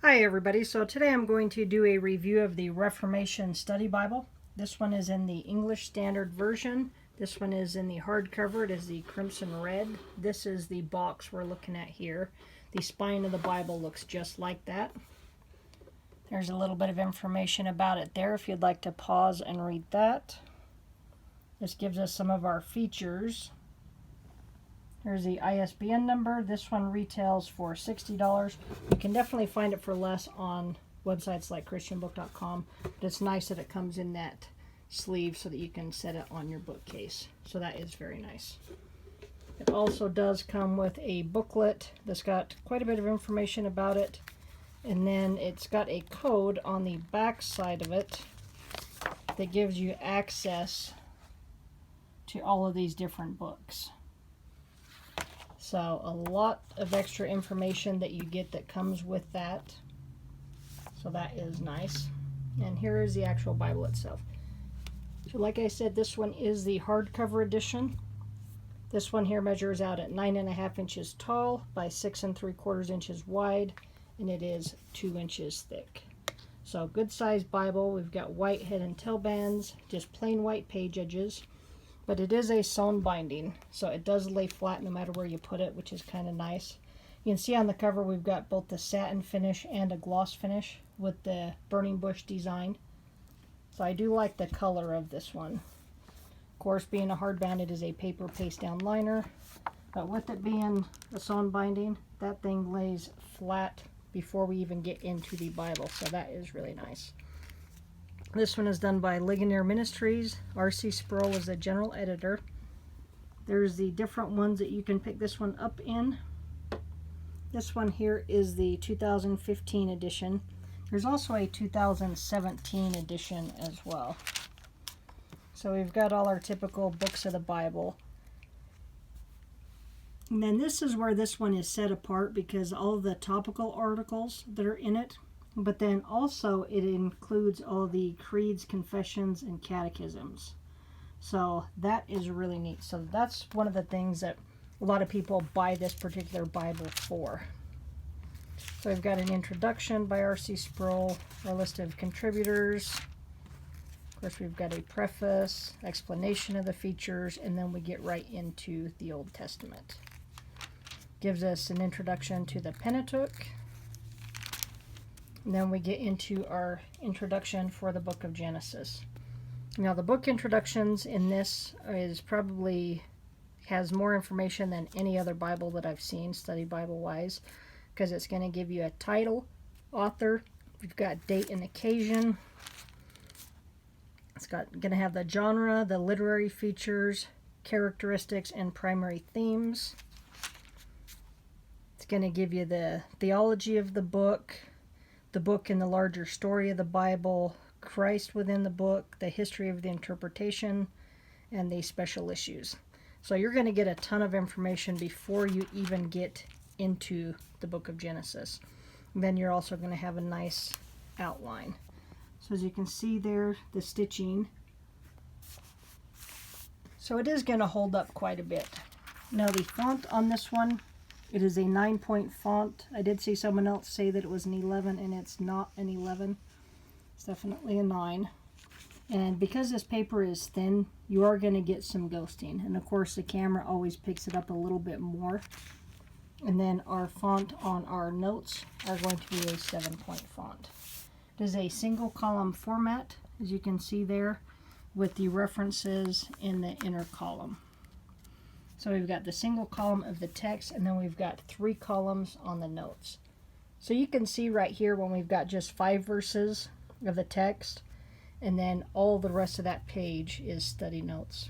Hi everybody, so today I'm going to do a review of the Reformation Study Bible. This one is in the English Standard Version. This one is in the hardcover. It is the crimson red. This is the box we're looking at here. The spine of the Bible looks just like that. There's a little bit of information about it there if you'd like to pause and read that. This gives us some of our features. Here's the ISBN number. This one retails for $60. You can definitely find it for less on websites like christianbook.com, but it's nice that it comes in that sleeve so that you can set it on your bookcase. So that is very nice. It also does come with a booklet that's got quite a bit of information about it, and then it's got a code on the back side of it that gives you access to all of these different books. So a lot of extra information that you get that comes with that. So that is nice. And here is the actual Bible itself. So like I said, this one is the hardcover edition. This one here measures out at 9.5 inches tall by 6 3/4 inches wide, and it is 2 inches thick. So good sized Bible. We've got white head and tail bands, just plain white page edges. But it is a sewn binding, so it does lay flat no matter where you put it, which is kind of nice. You can see on the cover we've got both the satin finish and a gloss finish with the burning bush design. So I do like the color of this one. Of course, being a hardbound, it is a paper paste down liner. But with it being a sewn binding, that thing lays flat before we even get into the Bible, so that is really nice. This one is done by Ligonier Ministries. R.C. Sproul is the general editor. There's the different ones that you can pick this one up in. This one here is the 2015 edition. There's also a 2017 edition as well. So we've got all our typical books of the Bible. And then this is where this one is set apart because all of the topical articles that are in it, but then also it includes all the creeds, confessions, and catechisms. So that is really neat. So that's one of the things that a lot of people buy this particular Bible for. So we've got an introduction by R.C. Sproul, our list of contributors. Of course, we've got a preface, explanation of the features, and then we get right into the Old Testament. Gives us an introduction to the Pentateuch. And then we get into our introduction for the book of Genesis. Now the book introductions in this is probably has more information than any other Bible that I've seen, study Bible wise, because it's going to give you a title, author, we've got date and occasion. It's going to have the genre, the literary features, characteristics, and primary themes. It's going to give you the theology of the book in the larger story of the Bible, Christ within the book, the history of the interpretation, and the special issues. So you're going to get a ton of information before you even get into the book of Genesis. And then you're also going to have a nice outline. So as you can see there, the stitching. So it is going to hold up quite a bit. Now the font on this one, it is a 9-point font. I did see someone else say that it was an 11, and it's not an 11. It's definitely a 9. And because this paper is thin, you are going to get some ghosting. And of course, the camera always picks it up a little bit more. And then our font on our notes are going to be a 7-point font. It is a single column format, as you can see there, with the references in the inner column. So we've got the single column of the text, and then we've got 3 columns on the notes. So you can see right here when we've got just 5 verses of the text, and then all the rest of that page is study notes.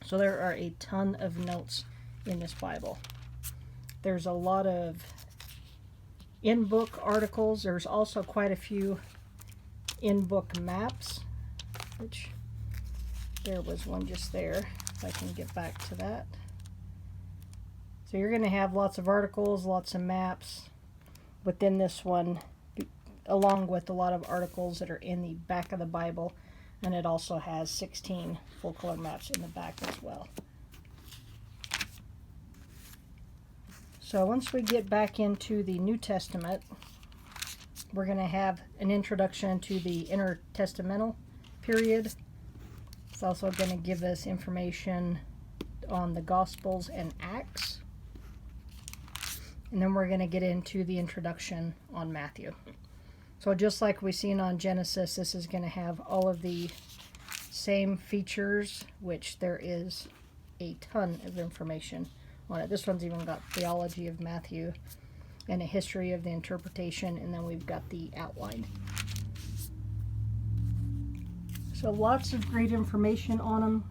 So there are a ton of notes in this Bible. There's a lot of in-book articles. There's also quite a few in-book maps, which there was one just there. If I can get back to that. So you're going to have lots of articles, lots of maps within this one, along with a lot of articles that are in the back of the Bible, and it also has 16 full-color maps in the back as well. So once we get back into the New Testament, We're going to have an introduction to the intertestamental period. It's also going to give us information on the Gospels and Acts. And then we're going to get into the introduction on Matthew. So just like we've seen on Genesis, this is going to have all of the same features, which there is a ton of information on it. This one's even got theology of Matthew and a history of the interpretation, and then we've got the outline. So lots of great information on them.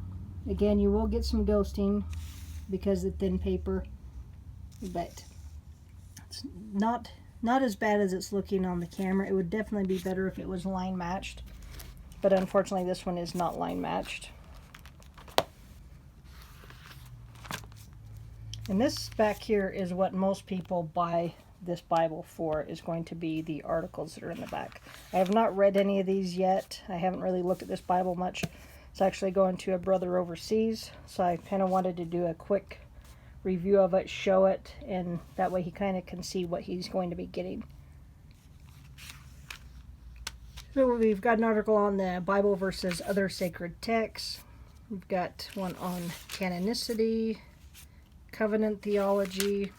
Again, you will get some ghosting because of thin paper, but it's not as bad as it's looking on the camera. It would definitely be better if it was line matched, but unfortunately this one is not line matched. And this back here is what most people buy this Bible for, is going to be the articles that are in the back. I have not read any of these yet. I haven't really looked at this Bible much. It's actually going to a brother overseas, so I kind of wanted to do a quick review of it, show it, and that way he kind of can see what he's going to be getting. So we've got an article on the Bible versus other sacred texts. We've got one on canonicity, covenant theology.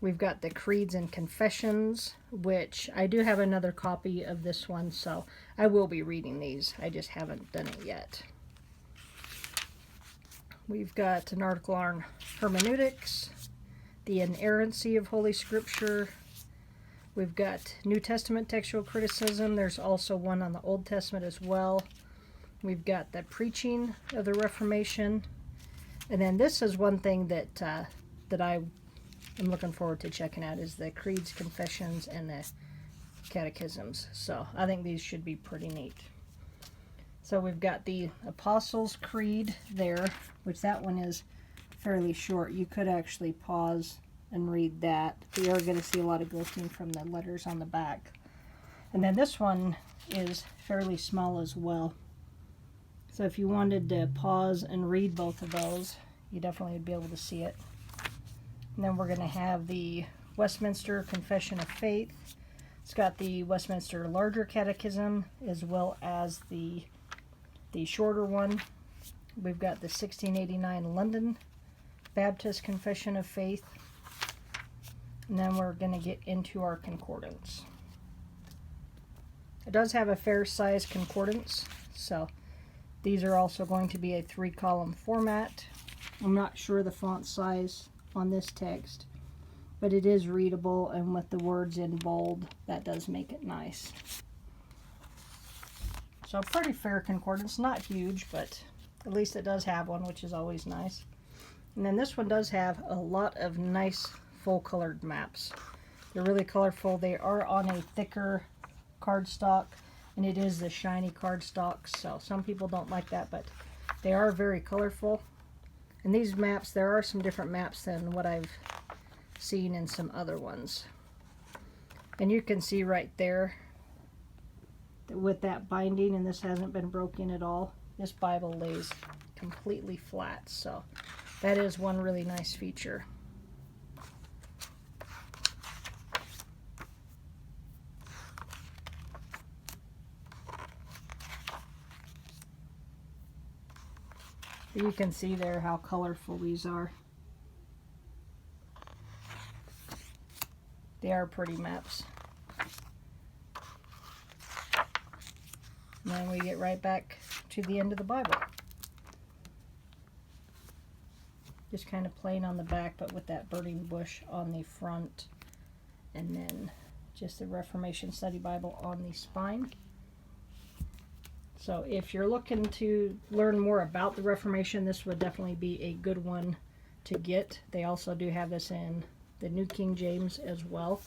We've got the creeds and confessions, which I do have another copy of this one, so I will be reading these. I just haven't done it yet. We've got an article on hermeneutics, the inerrancy of Holy Scripture. We've got New Testament textual criticism. There's also one on the Old Testament as well. We've got the preaching of the Reformation. And then this is one thing that I am looking forward to checking out, is the creeds, confessions, and the catechisms. So I think these should be pretty neat. So we've got the Apostles' Creed there, which that one is fairly short. You could actually pause and read that. But you are going to see a lot of ghosting from the letters on the back. And then this one is fairly small as well. So if you wanted to pause and read both of those, you definitely would be able to see it. And then we're going to have the Westminster Confession of Faith. It's got the Westminster Larger Catechism as well as the shorter one. We've got the 1689 London Baptist Confession of Faith. And then we're going to get into our concordance. It does have a fair size concordance, so these are also going to be a 3-column format. I'm not sure the font size on this text, but it is readable, and with the words in bold, that does make it nice. So pretty fair concordance, not huge, but at least it does have one, which is always nice. And then this one does have a lot of nice full-colored maps. They're really colorful. They are on a thicker cardstock, and it is the shiny cardstock, so some people don't like that, but they are very colorful. And these maps, there are some different maps than what I've seen in some other ones. And you can see right there that with that binding, and this hasn't been broken at all, this Bible lays completely flat, so that is one really nice feature. You can see there how colorful these are. They are pretty maps. And then we get right back to the end of the Bible. Just kind of plain on the back, but with that burning bush on the front. And then just the Reformation Study Bible on the spine. So if you're looking to learn more about the Reformation, this would definitely be a good one to get. They also do have this in the New King James as well.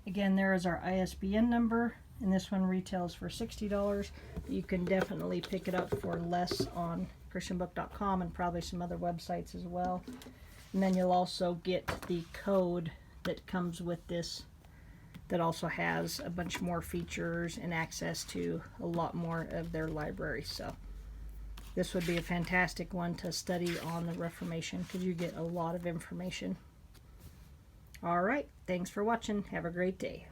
Again, there is our ISBN number, and this one retails for $60. You can definitely pick it up for less on christianbook.com and probably some other websites as well. And then you'll also get the code that comes with this, that also has a bunch more features and access to a lot more of their library. So this would be a fantastic one to study on the Reformation, because you get a lot of information. All right, thanks for watching. Have a great day.